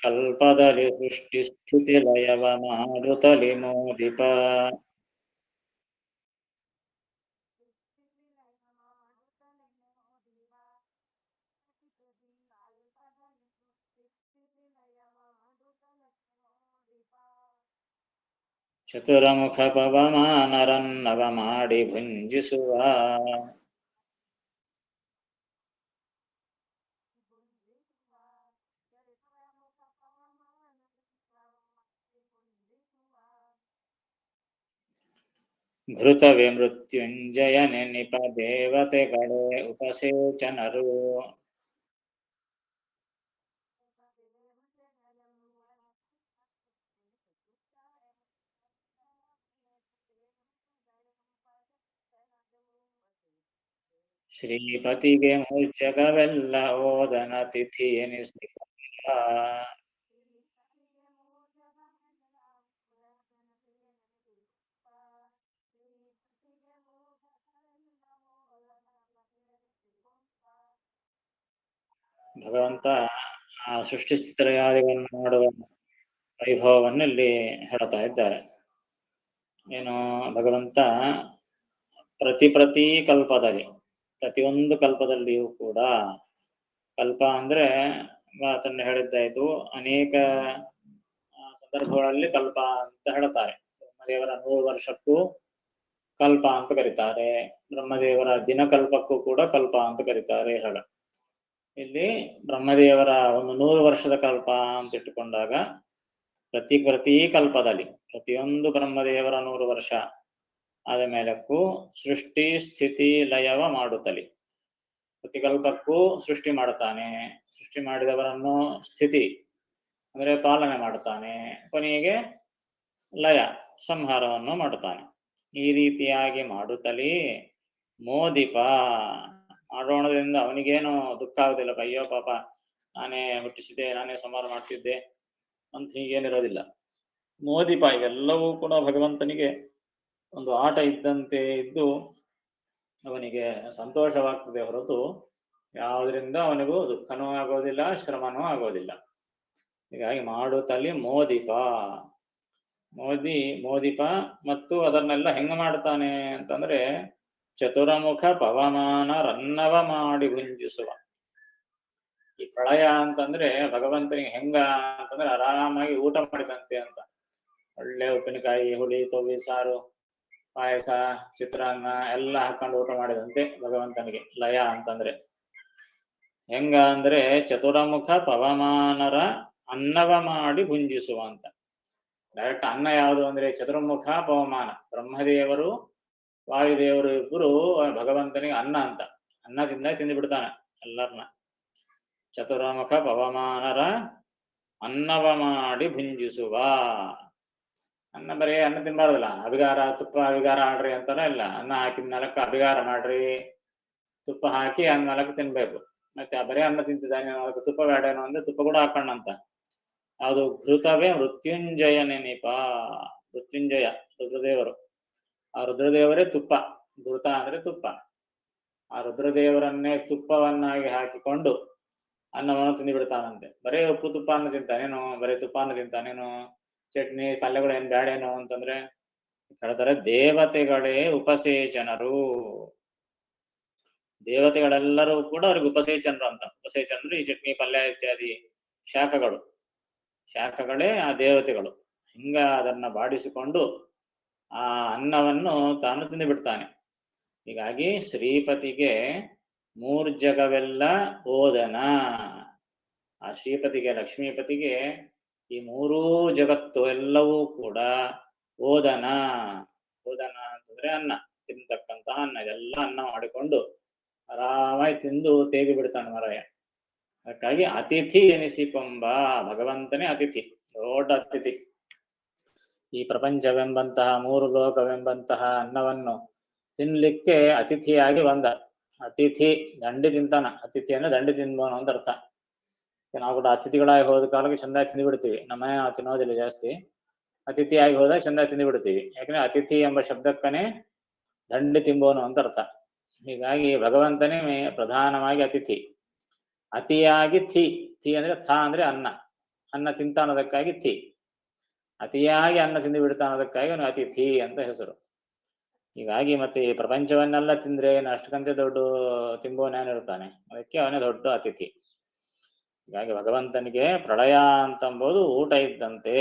ಕಲ್ಪದಲ್ಲಿ ಸೃಷ್ಟಿ ಸ್ಥಿತಿ ಲಯವ ಮಾಡುತ್ತಲಿ ಮೋದಿಪ. ಚತುರಮುಖ ಪವಮಾನರನ್ನವ ಮಾಡಿ ಭುಂಜಿಸುವ. ಘೃತವೇ ಮೃತ್ಯುಂಜಯ ನೆನಿಪ ದೇವತೆಗಳೇ ಉಪಸೇಚನರು. ಶ್ರೀಪತಿಗೆ ಮುಜಗವೆಲ್ಲ ಓದನ ತಿಥಿ ಎನಿಸಿಕೊಂಡ. ಭಗವಂತ ಆ ಸೃಷ್ಟಿ ಸ್ಥಿತಿಲಯಾದಿಗಳನ್ನು ಮಾಡುವ ವೈಭವವನ್ನು ಇಲ್ಲಿ ಹೇಳ್ತಾ ಇದ್ದಾರೆ. ಏನು, ಭಗವಂತ ಪ್ರತಿ ಕಲ್ಪದಲ್ಲಿ, ಪ್ರತಿಯೊಂದು ಕಲ್ಪದಲ್ಲಿಯೂ ಕೂಡ, ಕಲ್ಪ ಅಂದ್ರೆ ಮಾತನ್ನು ಹೇಳಿದ್ದಾಯ್ತು, ಅನೇಕ ಸಂದರ್ಭಗಳಲ್ಲಿ ಕಲ್ಪ ಅಂತ ಹೇಳ್ತಾರೆ. ಬ್ರಹ್ಮದೇವರ 100 ವರ್ಷಕ್ಕೂ ಕಲ್ಪ ಅಂತ ಕರೀತಾರೆ, ಬ್ರಹ್ಮದೇವರ ದಿನಕಲ್ಪಕ್ಕೂ ಕೂಡ ಕಲ್ಪ ಅಂತ ಕರೀತಾರೆ. ಹೇಳ ಇಲ್ಲಿ ಬ್ರಹ್ಮದೇವರ ಒಂದು 100 ವರ್ಷದ ಕಲ್ಪ ಅಂತ ಇಟ್ಟುಕೊಂಡಾಗ ಪ್ರತಿ ಕಲ್ಪದಲ್ಲಿ ಪ್ರತಿಯೊಂದು ಬ್ರಹ್ಮದೇವರ 100 ವರ್ಷ ಆದ ಮೇಲಕ್ಕೂ ಸೃಷ್ಟಿ ಸ್ಥಿತಿ ಲಯವ ಮಾಡುತ್ತಲಿ. ಪ್ರತಿಕಲ್ಪಕ್ಕೂ ಸೃಷ್ಟಿ ಮಾಡುತ್ತಾನೆ, ಸೃಷ್ಟಿ ಮಾಡಿದವರನ್ನು ಸ್ಥಿತಿ ಅಂದ್ರೆ ಪಾಲನೆ ಮಾಡುತ್ತಾನೆ, ಕೊನೆಗೆ ಲಯ ಸಂಹಾರವನ್ನು ಮಾಡುತ್ತಾನೆ. ಈ ರೀತಿಯಾಗಿ ಮಾಡುತ್ತಲೇ ಮೋದಿಪ, ಮಾಡೋಣದಿಂದ ಅವನಿಗೇನು ದುಃಖ ಆಗುದಿಲ್ಲ. ಅಯ್ಯೋ ಪಾಪ, ನಾನೇ ಹುಟ್ಟಿಸಿದ್ದೆ, ನಾನೇ ಸಂಹಾರ ಮಾಡ್ತಿದ್ದೆ ಅಂತ ಹೀಗೇನಿರೋದಿಲ್ಲ. ಮೋದಿಪ, ಇವೆಲ್ಲವೂ ಕೂಡ ಭಗವಂತನಿಗೆ ಒಂದು ಆಟ ಇದ್ದಂತೆ ಇದ್ದು ಅವನಿಗೆ ಸಂತೋಷವಾಗ್ತದೆ ಹೊರತು ಯಾವುದರಿಂದ ಅವನಿಗೂ ದುಃಖನೂ ಆಗೋದಿಲ್ಲ, ಶ್ರಮನೂ ಆಗೋದಿಲ್ಲ. ಹೀಗಾಗಿ ಮಾಡುತ್ತಲಿ ಮೋದಿಪ, ಮೋದಿಪ ಮತ್ತು ಅದನ್ನೆಲ್ಲ ಹೆಂಗ ಮಾಡ್ತಾನೆ ಅಂತಂದ್ರೆ ಚತುರಮುಖ ಪವಮಾನ ರನ್ನವ ಮಾಡಿ ಭುಂಜಿಸುವ. ಈ ಪ್ರಳಯ ಅಂತಂದ್ರೆ ಭಗವಂತನಿಗೆ ಹೆಂಗ ಅಂತಂದ್ರೆ ಆರಾಮಾಗಿ ಊಟ ಮಾಡಿದಂತೆ ಅಂತ. ಒಳ್ಳೆ ಉಪ್ಪಿನಕಾಯಿ, ಹುಳಿ, ತೊವಿ ಸಾರು, ಪಾಯಸ, ಚಿತ್ರಾನ್ನ ಎಲ್ಲ ಹಾಕೊಂಡು ಊಟ ಮಾಡಿದಂತೆ ಭಗವಂತನಿಗೆ ಲಯ ಅಂತಂದ್ರೆ. ಹೆಂಗ ಅಂದ್ರೆ ಚತುರಮುಖ ಪವಮಾನರ ಅನ್ನವ ಮಾಡಿ ಭುಂಜಿಸುವ ಅಂತ. ಡೈರೆಕ್ಟ್ ಅನ್ನ ಯಾವುದು ಅಂದ್ರೆ ಚತುರ್ಮುಖ ಪವಮಾನ, ಬ್ರಹ್ಮದೇವರು ವಾಯುದೇವರು ಇಬ್ಬರು ಭಗವಂತನಿಗೆ ಅನ್ನ ಅಂತ, ಅನ್ನದಿಂದ ತಿಂದು ಬಿಡ್ತಾನೆ ಎಲ್ಲರನ್ನ. ಚತುರ್ಮುಖ ಪವಮಾನರ ಅನ್ನವ ಮಾಡಿ ಭುಂಜಿಸುವ. ಅನ್ನ ಬರೀ ಅನ್ನ ತಿನ್ಬಾರ್ದಲ್ಲ, ಅಭಿಗಾರ ತುಪ್ಪ ಅಭಿಗಾರ ಆಡ್ರಿ ಅಂತಾರ ಇಲ್ಲ. ಅನ್ನ ಹಾಕಿದ ನಾಲ್ಕು ಅಭಿಗಾರ ಮಾಡ್ರಿ, ತುಪ್ಪ ಹಾಕಿ ಅನ್ನ ನಾಲ್ಕು ತಿನ್ಬೇಕು. ಮತ್ತೆ ಬರೀ ಅನ್ನ ತಿಂತಿದ್ದಾನೆ ನಾಲ್ಕು ತುಪ್ಪ ಬೇಡೇನೋ ಅಂದ್ರೆ ತುಪ್ಪ ಕೂಡ ಹಾಕಣ್ಣಂತ. ಅದು ಘೃತವೇ ಮೃತ್ಯುಂಜಯ ನೆನಿಪ. ಮೃತ್ಯುಂಜಯ ರುದ್ರದೇವರು, ಆ ರುದ್ರದೇವರೇ ತುಪ್ಪ. ಘೃತ ಅಂದ್ರೆ ತುಪ್ಪ. ಆ ರುದ್ರದೇವರನ್ನೇ ತುಪ್ಪವನ್ನಾಗಿ ಹಾಕಿಕೊಂಡು ಅನ್ನವನ್ನು ತಿಂದು ಬಿಡ್ತಾನಂತೆ. ಬರೀ ಉಪ್ಪು ತುಪ್ಪ ಅನ್ನ ತಿಂತಾನೇನು, ಬರೀ ತುಪ್ಪ ಅನ್ನ ತಿಂತಾನೇನು, ಚಟ್ನಿ ಪಲ್ಯಗಳು ಏನ್ ಬ್ಯಾಡೇನು ಅಂತಂದ್ರೆ ಹೇಳ್ತಾರೆ ದೇವತೆಗಳೇ ಉಪಸೇಚನರು. ದೇವತೆಗಳೆಲ್ಲರೂ ಕೂಡ ಅವ್ರಿಗೆ ಉಪಸೇಚನರು ಅಂತ. ಉಪಸೇಚನರು ಈ ಚಟ್ನಿ ಪಲ್ಯ ಇತ್ಯಾದಿ ಶಾಖಗಳೇ ಆ ದೇವತೆಗಳು. ಹಿಂಗ ಅದನ್ನ ಬಾಡಿಸಿಕೊಂಡು ಆ ಅನ್ನವನ್ನು ತಾನು ತಿಂದು ಬಿಡ್ತಾನೆ. ಹೀಗಾಗಿ ಶ್ರೀಪತಿಗೆ ಮೂರ್ಜಗವೆಲ್ಲ ಓದನ. ಆ ಶ್ರೀಪತಿಗೆ, ಲಕ್ಷ್ಮೀಪತಿಗೆ ಈ ಮೂರೂ ಜಗತ್ತು ಎಲ್ಲವೂ ಕೂಡ ಓದನ. ಓದನ ಅಂತಂದ್ರೆ ಅನ್ನ, ತಿಂತಕ್ಕಂತಹ ಅನ್ನ. ಇದೆಲ್ಲ ಅನ್ನ ಮಾಡಿಕೊಂಡು ಆರಾಮಾಗಿ ತಿಂದು ತೇಗಿ ಬಿಡ್ತಾನೆ ಮರಯ. ಅದಕ್ಕಾಗಿ ಅತಿಥಿ ಎನಿಸಿಕೊಂಬ. ಭಗವಂತನೇ ಅತಿಥಿ, ದೊಡ್ಡ ಅತಿಥಿ. ಈ ಪ್ರಪಂಚವೆಂಬಂತಹ 3 ಲೋಕವೆಂಬಂತಹ ಅನ್ನವನ್ನು ತಿನ್ಲಿಕ್ಕೆ ಅತಿಥಿಯಾಗಿ ಬಂದ. ಅತಿಥಿ ದಂಡಿ ತಿಂತಾನ. ಅತಿಥಿ ಅಂದ್ರೆ ದಂಡಿ ತಿನ್ಬೋನು ಅಂತ ಅರ್ಥ. ನಾವು ಕೂಡ ಅತಿಥಿಗಳಾಗಿ ಹೋದ ಕಾಲಕ್ಕೆ ಚಂದ ತಿಂದು ಬಿಡ್ತೀವಿ. ನಮ್ಮನೆ ನಾವು ತಿನ್ನೋದಿಲ್ಲ ಜಾಸ್ತಿ. ಅತಿಥಿಯಾಗಿ ಹೋದಾಗ ಚಂದ ತಿಂದು ಬಿಡ್ತೀವಿ. ಯಾಕಂದ್ರೆ ಅತಿಥಿ ಎಂಬ ಶಬ್ದಕ್ಕನೇ ದಂಡಿ ತಿಂಬೋನು ಅಂತ ಅರ್ಥ. ಹೀಗಾಗಿ ಭಗವಂತನೇ ಪ್ರಧಾನವಾಗಿ ಅತಿಥಿ. ಅತಿಯಾಗಿ ಥಿ ಅಂದ್ರೆ ಥಾ ಅಂದ್ರೆ ಅನ್ನ. ಅನ್ನ ತಿಂತಾನೋದಕ್ಕಾಗಿ ಥಿ. ಅತಿಯಾಗಿ ಅನ್ನ ತಿಂದು ಬಿಡ್ತಾನೋದಕ್ಕಾಗಿ ಅವನು ಅತಿಥಿ ಅಂತ ಹೆಸರು. ಹೀಗಾಗಿ ಮತ್ತೆ ಈ ಪ್ರಪಂಚವನ್ನೆಲ್ಲ ತಿಂದ್ರೆ ಏನು ಅಷ್ಟಕ್ಕಂತೆ ದೊಡ್ಡ ತಿಂಬೋನೇನಿರ್ತಾನೆ, ಅದಕ್ಕೆ ಅವನೇ ದೊಡ್ಡ ಅತಿಥಿ. ಹೀಗಾಗಿ ಭಗವಂತನಿಗೆ ಪ್ರಳಯ ಅಂತಂಬೋದು ಊಟ ಇದ್ದಂತೆ.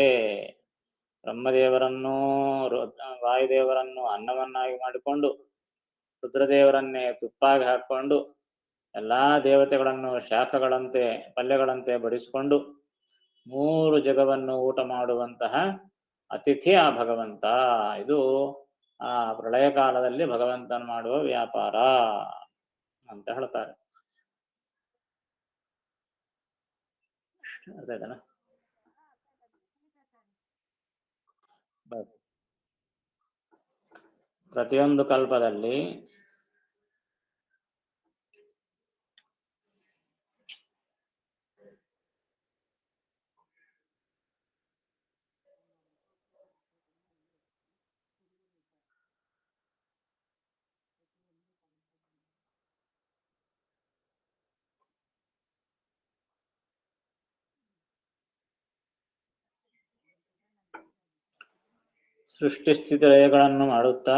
ಬ್ರಹ್ಮದೇವರನ್ನು ವಾಯುದೇವರನ್ನು ಅನ್ನವನ್ನಾಗಿ ಮಾಡಿಕೊಂಡು, ರುದ್ರದೇವರನ್ನೇ ತುಪ್ಪಾಗಿ ಹಾಕೊಂಡು, ಎಲ್ಲಾ ದೇವತೆಗಳನ್ನು ಶಾಖಗಳಂತೆ ಪಲ್ಯಗಳಂತೆ ಬಡಿಸಿಕೊಂಡು 3 ಜಗವನ್ನು ಊಟ ಮಾಡುವಂತಹ ಅತಿಥಿ ಆ ಭಗವಂತ. ಇದು ಆ ಪ್ರಳಯ ಕಾಲದಲ್ಲಿ ಭಗವಂತನ ಮಾಡುವ ವ್ಯಾಪಾರ ಅಂತ ಹೇಳ್ತಾರೆ. ಅರ್ಥ ಆಯ್ತಾನ? ಪ್ರತಿಯೊಂದು ಕಲ್ಪದಲ್ಲಿ ಸೃಷ್ಟಿ ಸ್ಥಿತಿ ಲಯಗಳನ್ನು ಮಾಡುತ್ತಾ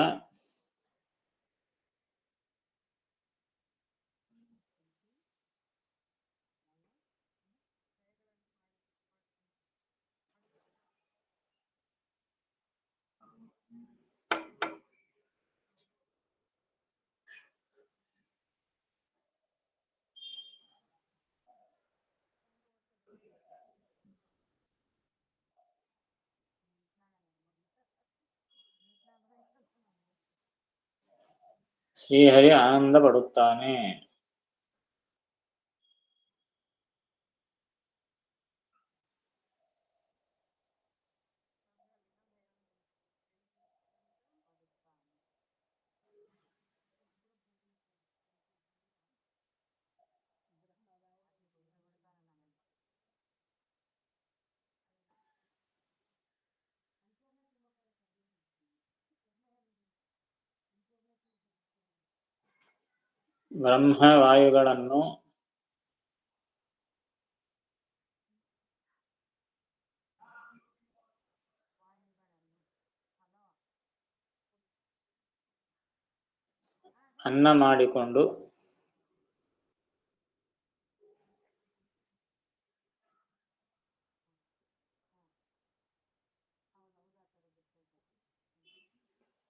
ಶ್ರೀಹರಿ ಆನಂದ ಪಡುತ್ತಾನೆ. ಬ್ರಹ್ಮವಾಯುಗಳನ್ನು ಅನ್ನ ಮಾಡಿಕೊಂಡು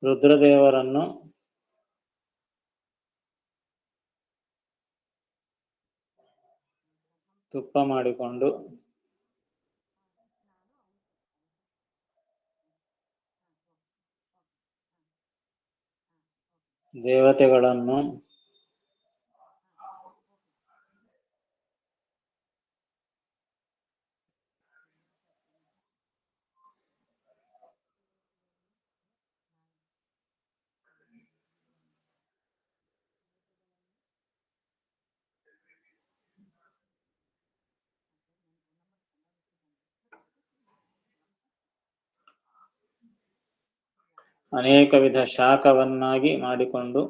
ರುದ್ರದೇವರನ್ನು ತುಪ್ಪ ಮಾಡಿಕೊಂಡು ದೇವತೆಗಳನ್ನು ಅನೇಕ ವಿಧ ಶಾಖವನ್ನಾಗಿ ಮಾಡಿಕೊಂಡು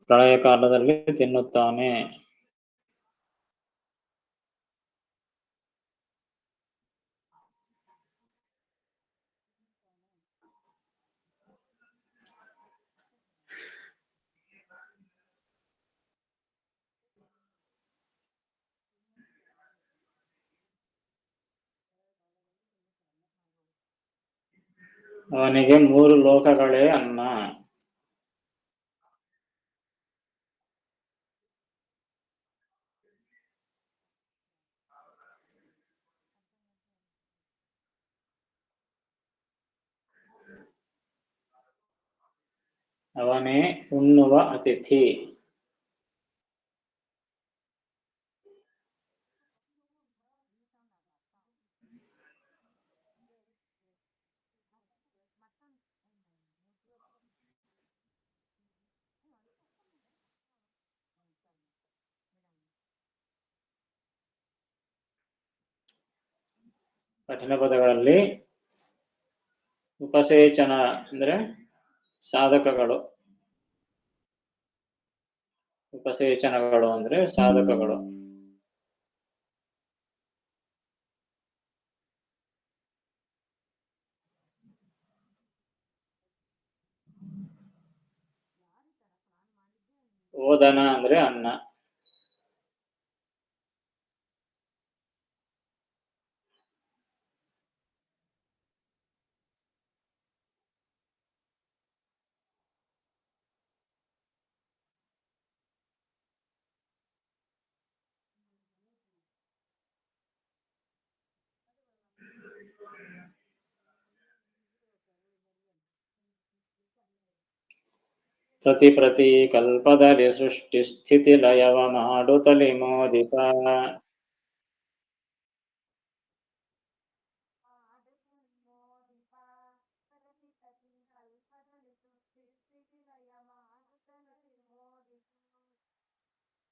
ಪ್ರಳಯ ಕಾಲದಲ್ಲಿ ತಿನ್ನುತ್ತಾನೆ. ಅವನಿಗೆ 3 ಲೋಕಗಳೇ ಅನ್ನ. ಅವನೇ ಉಣ್ಣುವ ಅತಿಥಿ. ಕಠಿಣ ಪದಗಳಲ್ಲಿ ಉಪಸೇಚನ ಅಂದ್ರೆ ಸಾಧಕಗಳು, ಉಪಸೇಚನಗಳು ಅಂದ್ರೆ ಸಾಧಕಗಳು. ಓದನ ಅಂದ್ರೆ ಅನ್ನ. ಪ್ರತಿ ಕಲ್ಪದಲ್ಲಿ ಸೃಷ್ಟಿ ಸ್ಥಿತಿ ಲಯವ ಮಾಡುತ್ತಲಿ ಮೋದಿತ.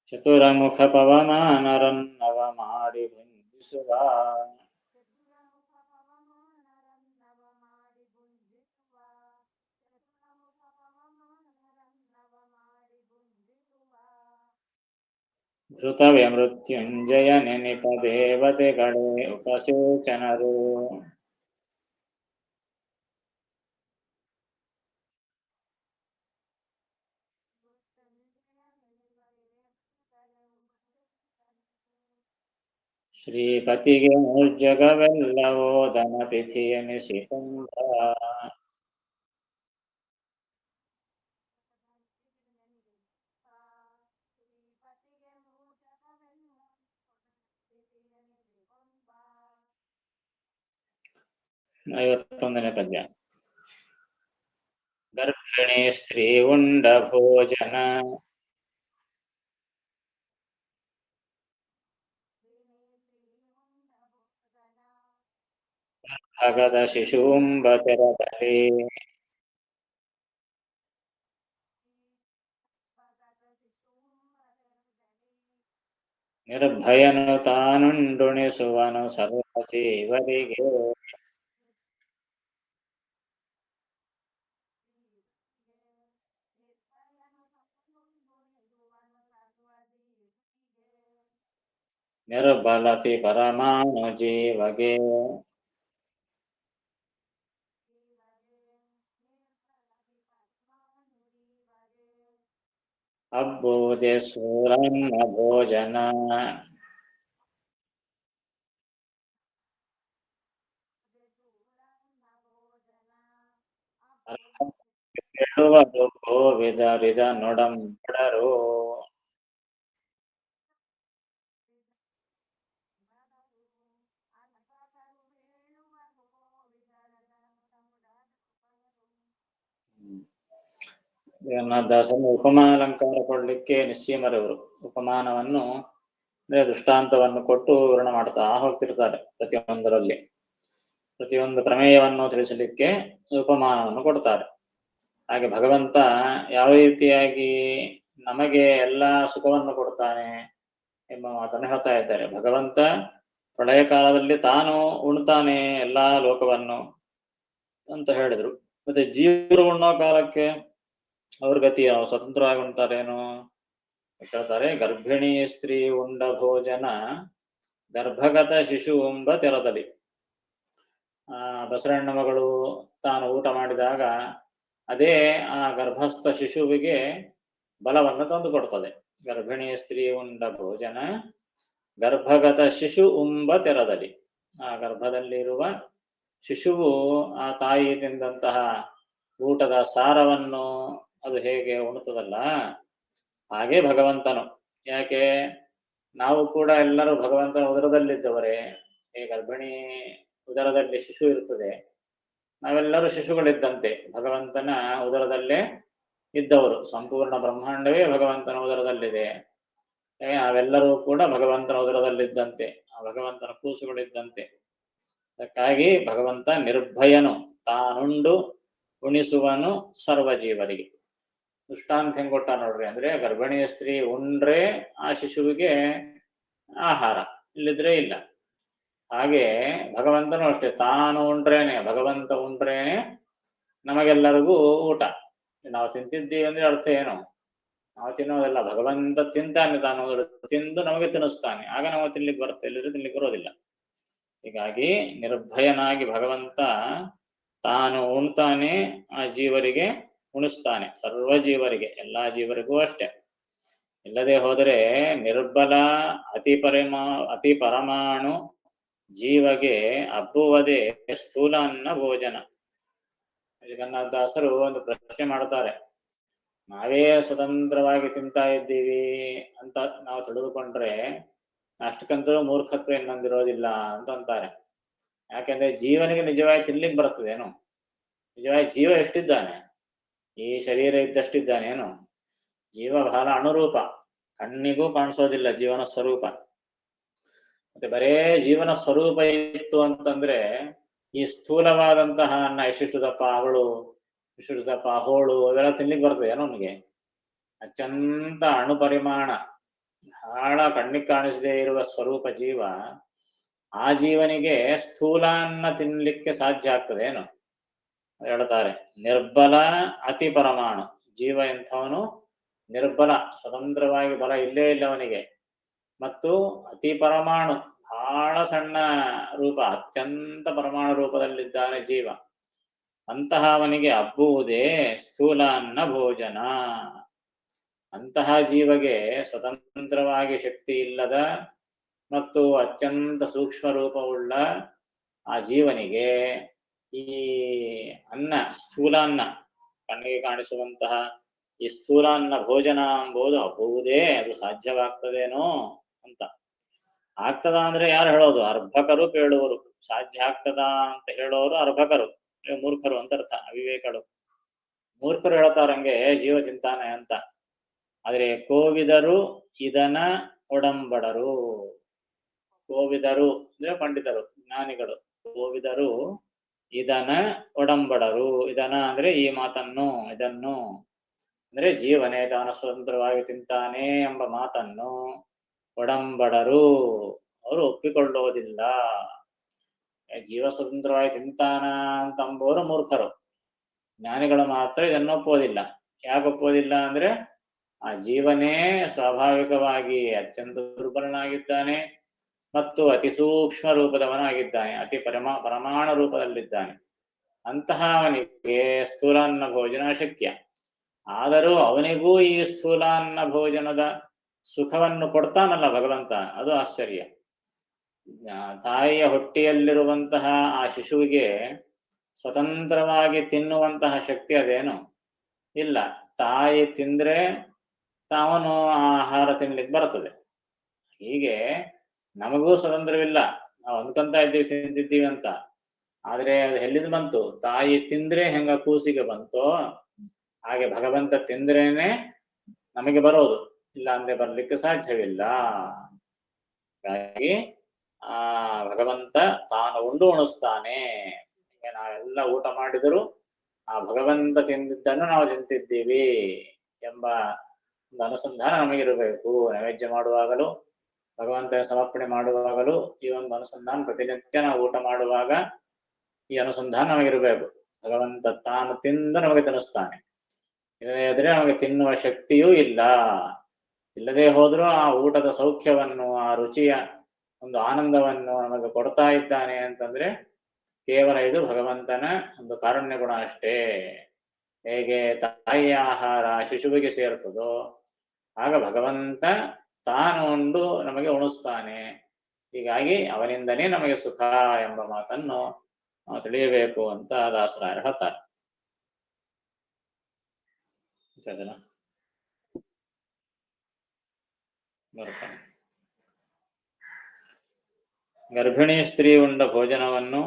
ಚತುರಮುಖ ಪವಮಾನರನ್ನವ ಮಾಡಿ ಭುಂಜಿಸುವ. ಧೃತವೇ ಮೃತ್ಯುಂಜಯ ನೆನಿಪ ದೇವತೆಗಳೇ ಉಪಸೇಚನರು. ಶ್ರೀಪತಿಗೆ ಮೂರ್ಜಗವೆಲ್ಲವೋ ಧನ ತಿಥಿ ಎನಿಸಿಕೊಂಡ. ಐವತ್ತೊಂದನೇ ಪದ್ಯ. ಗರ್ಭಿಣಿ ಸ್ತ್ರೀ ಉಂಡ ಭೋಜನ ಭಗದ ಶಿಶುಂಬ ತೆರದಲ್ಲಿ. ನಿರ್ಭಯನು ತಾನುಂಡುಣಿಸುವನು ಸರ್ವ ಜೀವರಿಗೆ. ನಿರ್ಬಲತಿ ಪರಮಾಣು ಜೀವಗೆ. ಅಬ್ಬೂದೆ ಸೂರನ್ನ ಭೋಜನ. ಹೇಳುವರು ಗೋವಿದರಿದ ನೊಡಂಬಡರು. ದಾಸನ ಉಪಮಾಲಂಕಾರ ಕೊಡ್ಲಿಕ್ಕೆ ನಿಸ್ಸೀಮರವರು ಉಪಮಾನವನ್ನು ಅಂದ್ರೆ ದೃಷ್ಟಾಂತವನ್ನು ಕೊಟ್ಟು ವರ್ಣ ಮಾಡ್ತಾ ಹೋಗ್ತಿರ್ತಾರೆ. ಪ್ರತಿಯೊಂದರಲ್ಲಿ ಪ್ರತಿಯೊಂದು ಪ್ರಮೇಯವನ್ನು ತಿಳಿಸಲಿಕ್ಕೆ ಉಪಮಾನವನ್ನು ಕೊಡ್ತಾರೆ. ಹಾಗೆ ಭಗವಂತ ಯಾವ ರೀತಿಯಾಗಿ ನಮಗೆ ಎಲ್ಲ ಸುಖವನ್ನು ಕೊಡ್ತಾನೆ ಎಂಬ ಮಾತನ್ನು ಹೇಳ್ತಾ ಇದ್ದಾರೆ. ಭಗವಂತ ಪ್ರಳಯ ಕಾಲದಲ್ಲಿ ತಾನು ಉಣ್ತಾನೆ ಎಲ್ಲಾ ಲೋಕವನ್ನು ಅಂತ ಹೇಳಿದ್ರು. ಮತ್ತೆ ಜೀವರು ಉಣ್ಣೋ ಕಾಲಕ್ಕೆ ಅವ್ರ ಗತಿ ಯಾವ ಸ್ವತಂತ್ರವಾಗಿ ಉಣ್ತಾರೇನು ಹೇಳ್ತಾರೆ. ಗರ್ಭಿಣಿ ಸ್ತ್ರೀ ಉಂಡ ಭೋಜನ ಗರ್ಭಗತ ಶಿಶು ಎಂಬ ತೆರದಲ್ಲಿ. ಬಸವಣ್ಣ ಮಗಳು ತಾನು ಊಟ ಮಾಡಿದಾಗ ಅದೇ ಆ ಗರ್ಭಸ್ಥ ಶಿಶುವಿಗೆ ಬಲವನ್ನು ತಂದು ಕೊಡ್ತದೆ. ಗರ್ಭಿಣಿ ಸ್ತ್ರೀ ಉಂಡ ಭೋಜನ ಗರ್ಭಗತ ಶಿಶು ಉಂಬ ತೆರದಲ್ಲಿ. ಆ ಗರ್ಭದಲ್ಲಿರುವ ಶಿಶುವು ಆ ತಾಯಿ ತಿಂದಂತಹ ಊಟದ ಸಾರವನ್ನು ಅದು ಹೇಗೆ ಉಣ್ತದಲ್ಲ ಹಾಗೆ ಭಗವಂತನು. ಯಾಕೆ ನಾವು ಕೂಡ ಎಲ್ಲರೂ ಭಗವಂತನ ಉದರದಲ್ಲಿದ್ದವರೇ. ಈ ಗರ್ಭಿಣಿ ಉದರದಲ್ಲಿ ಶಿಶು ಇರ್ತದೆ, ನಾವೆಲ್ಲರೂ ಶಿಶುಗಳಿದ್ದಂತೆ ಭಗವಂತನ ಉದರದಲ್ಲೇ ಇದ್ದವರು. ಸಂಪೂರ್ಣ ಬ್ರಹ್ಮಾಂಡವೇ ಭಗವಂತನ ಉದರದಲ್ಲಿದೆ. ನಾವೆಲ್ಲರೂ ಕೂಡ ಭಗವಂತನ ಉದರದಲ್ಲಿದ್ದಂತೆ, ಆ ಭಗವಂತನ ಕೂಸುಗಳಿದ್ದಂತೆ. ಅದಕ್ಕಾಗಿ ಭಗವಂತ ನಿರ್ಭಯನು, ತಾನುಂಡು ಉಣಿಸುವನು ಸರ್ವ ಜೀವರಿಗೆ. ದೃಷ್ಟಾಂತ ಹೆಂಗ್ ಕೊಟ್ಟ ನೋಡ್ರಿ. ಅಂದ್ರೆ ಗರ್ಭಿಣಿಯ ಸ್ತ್ರೀ ಉಂಡ್ರೆ ಆ ಶಿಶುವಿಗೆ ಆಹಾರ, ಇಲ್ಲಿದ್ರೆ ಇಲ್ಲ. ಹಾಗೆ ಭಗವಂತನು ಅಷ್ಟೇ, ತಾನು ಉಂಡ್ರೇನೆ, ಭಗವಂತ ಉಂಡ್ರೇನೆ ನಮಗೆಲ್ಲರಿಗೂ ಊಟ. ನಾವು ತಿಂತಿದ್ದೀವಿ ಅಂದ್ರೆ ಅರ್ಥ ಏನು? ನಾವು ತಿನ್ನೋದಲ್ಲ, ಭಗವಂತ ತಿಂತಾನೆ, ತಾನು ತಿಂದು ನಮಗೆ ತಿನ್ನಿಸ್ತಾನೆ, ಆಗ ನಾವು ತಿನ್ಲಿಕ್ಕೆ ಬರುತ್ತೆ, ಇಲ್ಲದ್ರೆ ತಿನ್ಲಿಕ್ಕೆ ಬರೋದಿಲ್ಲ. ಹೀಗಾಗಿ ನಿರ್ಭಯನಾಗಿ ಭಗವಂತ ತಾನು ಉಣ್ತಾನೆ, ಆ ಜೀವರಿಗೆ ಉಣಿಸ್ತಾನೆ, ಸರ್ವ ಜೀವರಿಗೆ, ಎಲ್ಲಾ ಜೀವರಿಗೂ ಅಷ್ಟೇ. ಇಲ್ಲದೆ ಹೋದರೆ ನಿರ್ಬಲ ಅತಿ ಪರಮಾಣು ಜೀವಗೆ ಅಬ್ಬುವುದೇ ಸ್ಥೂಲ ಅನ್ನ ಭೋಜನ. ಜಗನ್ನಾಥದಾಸರು ಒಂದು ಪ್ರಶ್ನೆ ಮಾಡ್ತಾರೆ, ನಾವೇ ಸ್ವತಂತ್ರವಾಗಿ ತಿಂತಾ ಇದ್ದೀವಿ ಅಂತ ನಾವು ತಿಳಿದುಕೊಂಡ್ರೆ ಅಷ್ಟಕ್ಕಂತೂ ಮೂರ್ಖತ್ವ ಇನ್ನೊಂದಿರೋದಿಲ್ಲ ಅಂತ ಅಂತಾರೆ. ಯಾಕೆಂದ್ರೆ ಜೀವನಿಗೆ ನಿಜವಾಗಿ ತಿನ್ಲಿಕ್ಕೆ ಬರ್ತದೇನು? ನಿಜವಾಗಿ ಜೀವ ಎಷ್ಟಿದ್ದಾನೆ? ಈ ಶರೀರ ಇದ್ದಷ್ಟಿದ್ದಾನೇನು? ಜೀವ ಬಹಳ ಅಣುರೂಪ, ಕಣ್ಣಿಗೂ ಕಾಣಿಸೋದಿಲ್ಲ ಜೀವನ ಸ್ವರೂಪ. ಮತ್ತೆ ಬರೇ ಜೀವನ ಸ್ವರೂಪ ಇತ್ತು ಅಂತಂದ್ರೆ ಈ ಸ್ಥೂಲವಾದಂತಹ ಅನ್ನ ಇಷ್ಟಿಷ್ಟು ದಪ್ಪ ಅವಳು, ಇಷ್ಟಿಷ್ಟು ದಪ್ಪ ಹೋಳು ಅವೆಲ್ಲ ತಿನ್ಲಿಕ್ಕೆ ಬರ್ತದೆ ಏನೋ ಅವನಿಗೆ? ಅತ್ಯಂತ ಅಣುಪರಿಮಾಣ, ಬಹಳ ಕಣ್ಣಿಗೆ ಕಾಣಿಸದೇ ಇರುವ ಸ್ವರೂಪ ಜೀವ. ಆ ಜೀವನಿಗೆ ಸ್ಥೂಲ ಅನ್ನ ತಿನ್ಲಿಕ್ಕೆ ಸಾಧ್ಯ ಆಗ್ತದೆ ಏನು? ಹೇಳ್ತಾರೆ, ನಿರ್ಬಲ ಅತಿ ಪರಮಾಣು ಜೀವ ಎಂಥವನು? ನಿರ್ಬಲ, ಸ್ವತಂತ್ರವಾಗಿ ಬಲ ಇಲ್ಲೇ ಇಲ್ಲ ಅವನಿಗೆ. ಮತ್ತು ಅತಿ ಪರಮಾಣು, ಬಹಳ ಸಣ್ಣ ರೂಪ, ಅತ್ಯಂತ ಪರಮಾಣು ರೂಪದಲ್ಲಿದ್ದಾನೆ ಜೀವ. ಅಂತಹ ಅವನಿಗೆ ಅಬ್ಬುವುದೇ ಸ್ಥೂಲ ಅನ್ನ ಭೋಜನ. ಅಂತಹ ಜೀವಗೆ ಸ್ವತಂತ್ರವಾಗಿ ಶಕ್ತಿ ಇಲ್ಲದ ಮತ್ತು ಅತ್ಯಂತ ಸೂಕ್ಷ್ಮ ರೂಪವುಳ್ಳ ಆ ಜೀವನಿಗೆ ಈ ಅನ್ನ, ಸ್ಥೂಲಾನ್ನ, ಕಣ್ಣಿಗೆ ಕಾಣಿಸುವಂತಹ ಈ ಸ್ಥೂಲಾನ್ನ ಭೋಜನ ಎಂಬುದು ಅಬ್ಬುವುದೇ, ಅದು ಸಾಧ್ಯವಾಗ್ತದೇನೋ ಅಂತ. ಆಗ್ತದ ಅಂದ್ರೆ ಯಾರು ಹೇಳೋದು? ಅರ್ಭಕರು ಕೇಳುವರು. ಸಾಧ್ಯ ಆಗ್ತದ ಅಂತ ಹೇಳೋರು ಅರ್ಭಕರು, ಮೂರ್ಖರು ಅಂತ ಅರ್ಥ, ಅವಿವೇಕರು. ಮೂರ್ಖರು ಹೇಳ್ತಾರಂಗೆ ಜೀವ ಚಿಂತಾನೆ ಅಂತ. ಆದ್ರೆ ಕೋವಿದರು ಇದನ ಒಡಂಬಡರು. ಕೋವಿದರು ಅಂದ್ರೆ ಪಂಡಿತರು, ಜ್ಞಾನಿಗಳು. ಕೋವಿದರು ಇದನ ಒಡಂಬಡರು. ಇದನ ಅಂದ್ರೆ ಈ ಮಾತನ್ನು, ಇದನ್ನು ಅಂದ್ರೆ ಜೀವನೇ ತಾನು ಸ್ವತಂತ್ರವಾಗಿ ತಿಂತಾನೆ ಎಂಬ ಮಾತನ್ನು ಒಡಂಬಡರು, ಅವರು ಒಪ್ಪಿಕೊಳ್ಳೋದಿಲ್ಲ. ಜೀವ ಸ್ವತಂತ್ರವಾಗಿ ತಿಂತಾನ ಅಂತಂಬೋರು ಮೂರ್ಖರು. ಜ್ಞಾನಿಗಳು ಮಾತ್ರ ಇದನ್ನು ಒಪ್ಪೋದಿಲ್ಲ. ಯಾಕೆ ಒಪ್ಪೋದಿಲ್ಲ ಅಂದ್ರೆ ಆ ಜೀವನೇ ಸ್ವಾಭಾವಿಕವಾಗಿ ಅತ್ಯಂತ ದುರ್ಬಲನಾಗಿದ್ದಾನೆ ಮತ್ತು ಅತಿ ಸೂಕ್ಷ್ಮ ರೂಪದವನಾಗಿದ್ದಾನೆ, ಅತಿ ಪರಮಾಣ ರೂಪದಲ್ಲಿದ್ದಾನೆ. ಅಂತಹ ಅವನಿಗೆ ಸ್ಥೂಲಾನ್ನ ಭೋಜನ ಶಕ್ಯ. ಆದರೂ ಅವನಿಗೂ ಈ ಸ್ಥೂಲಾನ್ನ ಭೋಜನದ ಸುಖವನ್ನು ಕೊಡ್ತಾನಲ್ಲ ಭಗವಂತ, ಅದು ಆಶ್ಚರ್ಯ. ತಾಯಿಯ ಹೊಟ್ಟೆಯಲ್ಲಿರುವಂತಹ ಆ ಶಿಶುವಿಗೆ ಸ್ವತಂತ್ರವಾಗಿ ತಿನ್ನುವಂತಹ ಶಕ್ತಿ ಅದೇನು? ಇಲ್ಲ. ತಾಯಿ ತಿಂದ್ರೆ ತಾವನು ಆಹಾರ ತಿನ್ಲಿಕ್ಕೆ ಬರ್ತದೆ. ಹೀಗೆ ನಮಗೂ ಸ್ವತಂತ್ರವಿಲ್ಲ, ನಾವು ಅಂದ್ಕೊಂತ ಇದ್ದೀವಿ ತಿಂತಿದ್ದೀವಿ ಅಂತ. ಆದ್ರೆ ಅದು ಎಲ್ಲಿಂದ ಬಂತು? ತಾಯಿ ತಿಂದ್ರೆ ಹೆಂಗ ಕೂಸಿಗೆ ಬಂತೋ ಹಾಗೆ ಭಗವಂತ ತಿಂದ್ರೇನೆ ನಮಗೆ ಬರೋದು, ಇಲ್ಲ ಅಂದ್ರೆ ಬರ್ಲಿಕ್ಕೆ ಸಾಧ್ಯವಿಲ್ಲ. ಹಾಗಾಗಿ ಆ ಭಗವಂತ ತಾನು ಉಂಡು ಉಣಿಸ್ತಾನೆ. ನಾವೆಲ್ಲ ಊಟ ಮಾಡಿದರೂ ಆ ಭಗವಂತ ತಿಂದಿದ್ದನ್ನು ನಾವು ತಿಂತಿದ್ದೀವಿ ಎಂಬ ಒಂದು ಅನುಸಂಧಾನ ನಮಗಿರಬೇಕು. ನೈವೇದ್ಯ ಮಾಡುವಾಗಲೂ, ಭಗವಂತನ ಸಮರ್ಪಣೆ ಮಾಡುವಾಗಲೂ ಈ ಒಂದು ಅನುಸಂಧಾನ, ಪ್ರತಿನಿತ್ಯ ನಾವು ಊಟ ಮಾಡುವಾಗ ಈ ಅನುಸಂಧಾನ ನಮಗಿರಬೇಕು. ಭಗವಂತ ತಾನು ತಿಂದು ನಮಗೆ ತಿನ್ನಿಸ್ತಾನೆ. ಇಲ್ಲದ್ರೆ ನಮಗೆ ತಿನ್ನುವ ಶಕ್ತಿಯೂ ಇಲ್ಲ. ಇಲ್ಲದೆ ಹೋದ್ರೂ ಆ ಊಟದ ಸೌಖ್ಯವನ್ನು, ಆ ರುಚಿಯ ಒಂದು ಆನಂದವನ್ನು ನಮಗೆ ಕೊಡ್ತಾ ಇದ್ದಾನೆ ಅಂತಂದ್ರೆ ಕೇವಲ ಇದು ಭಗವಂತನ ಒಂದು ಕಾರುಣ್ಯ ಗುಣ ಅಷ್ಟೇ. ಹೇಗೆ ತಾಯಿಯ ಆಹಾರ ಶಿಶುವಿಗೆ ಸೇರ್ತದೋ ಆಗ ಭಗವಂತ ತಾನು ಉಂಡು ನಮಗೆ ಉಣಿಸ್ತಾನೆ. ಹೀಗಾಗಿ ಅವನಿಂದನೇ ನಮಗೆ ಸುಖ ಎಂಬ ಮಾತನ್ನು ತಿಳಿಯಬೇಕು ಅಂತ ದಾಸರಾಯರು ಹೇಳ್ತಾರೆ. ಬರ್ತಾನೆ. ಗರ್ಭಿಣಿ ಸ್ತ್ರೀ ಉಂಡ ಭೋಜನವನ್ನು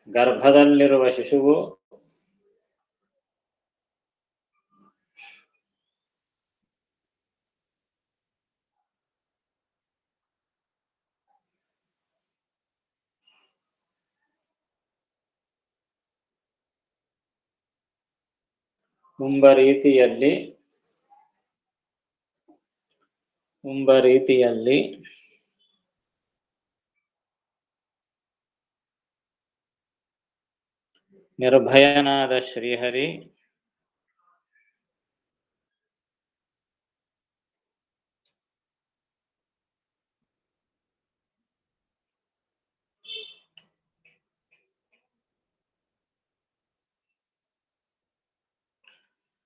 ಗರ್ಭದಲ್ಲಿರುವ ಶಿಶುವು ರೀತಿಯಲ್ಲಿ ನಿರ್ಭಯನಾದ ಶ್ರೀಹರಿ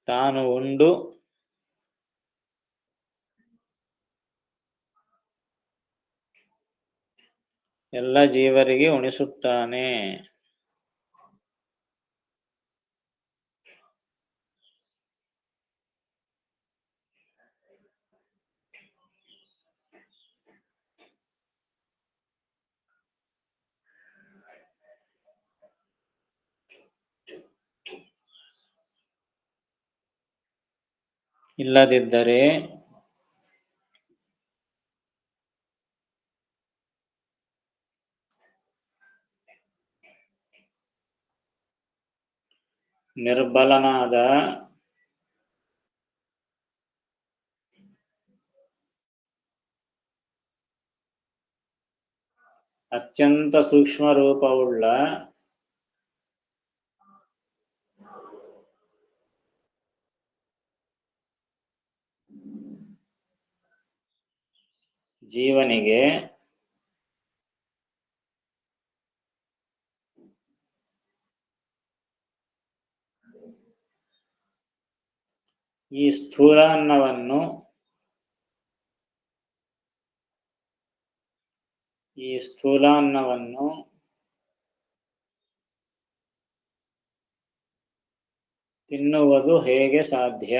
ತಾನು ಉಂಡು ಎಲ್ಲ ಜೀವರಿಗೆ ಉಣಿಸುತ್ತಾನೆ. ಇಲ್ಲದಿದ್ದರೆ ನಿರ್ಬಲನಾದ ಅತ್ಯಂತ ಸೂಕ್ಷ್ಮ ರೂಪವುಳ್ಳ ಜೀವನಿಗೆ ಈ ಸ್ಥೂಲಾನ್ನವನ್ನು ತಿನ್ನುವುದು ಹೇಗೆ ಸಾಧ್ಯ?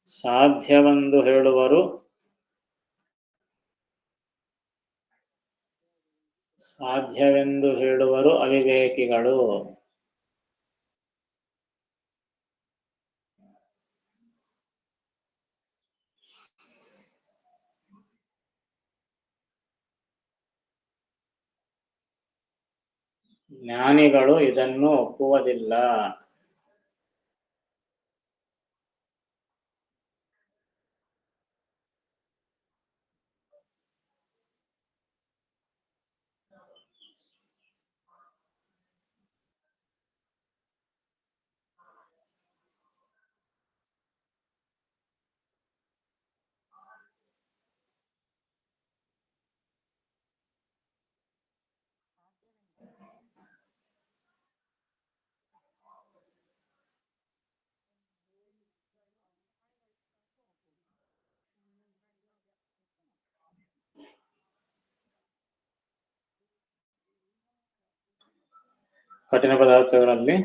ಸಾಧ್ಯವೆಂದು ಹೇಳುವರು ಅವಿವೇಕಿಗಳು. ಜ್ಞಾನಿಗಳು ಇದನ್ನು ಒಪ್ಪುವುದಿಲ್ಲ. ಕಠಿಣ ಪದಾರ್ಥಗಳಲ್ಲಿ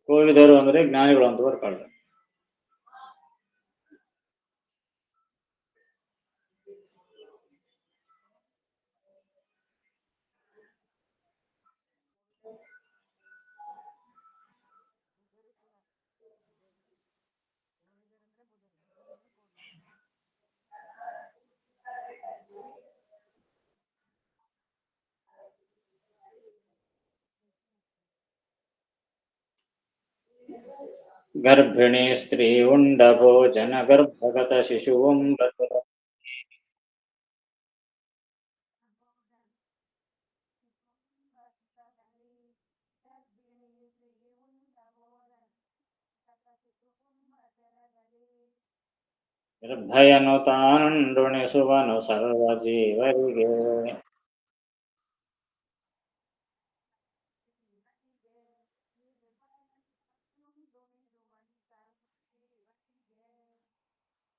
ಕೋವಿದರು ಅಂದರೆ ಜ್ಞಾನಿಗಳು ಅಂತ ಬರ್ಕೊಳ್ಳಿ. ಗರ್ಭಿಣಿ ಸ್ತ್ರೀ ಉಂಡ ಭೋಜನ ಗರ್ಭಗತ ಶಿಶುವುಂಬ ನಿರ್ಭಯನು ತಾನುಂಡುಣಿಸುವನು ಸರ್ವ ಜೀವರಿಗೆ.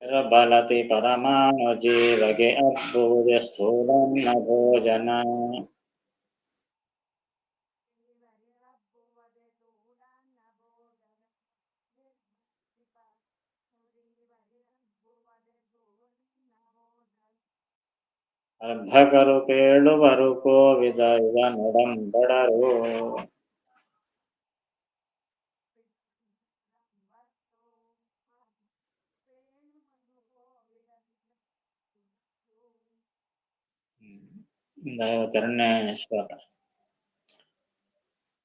ನಿರ್ಬಲತಿ ಪರಮಾಣು ಜೀವಗೆ ಅದ್ಭುತ ಸ್ಥೂಲನ್ನ ಭೋಜನ. ಅರ್ಭಕರು ಕೇಳುವರು ಕೋವಿದ ಇವ ನಡಂಬಡರು. ಐವತ್ತೆರಡನೇ ಶ್ಲೋಕ.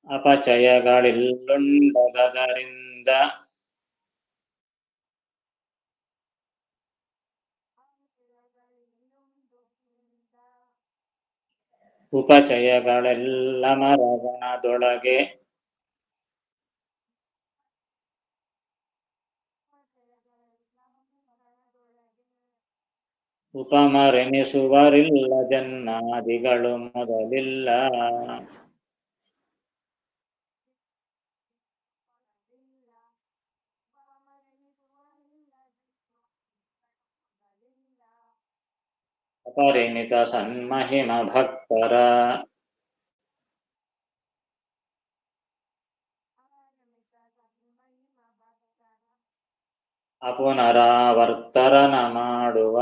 ಅಪಚಯಗಳಿಲ್ಲುಂಡದರಿಂದ ಉಪಚಯಗಳೆಲ್ಲ ಮರಗಣದೊಳಗೆ ಉಪಮರೆನಿಸುವರಿಲ್ಲ ಜನ್ಮಾದಿಗಳು ಮೊದಲಿಲ್ಲ. ಅಪರಿಮಿತ ಸನ್ಮಹಿಮ ಭಕ್ತರ ಅಪುನರಾವರ್ತರನ ಮಾಡುವ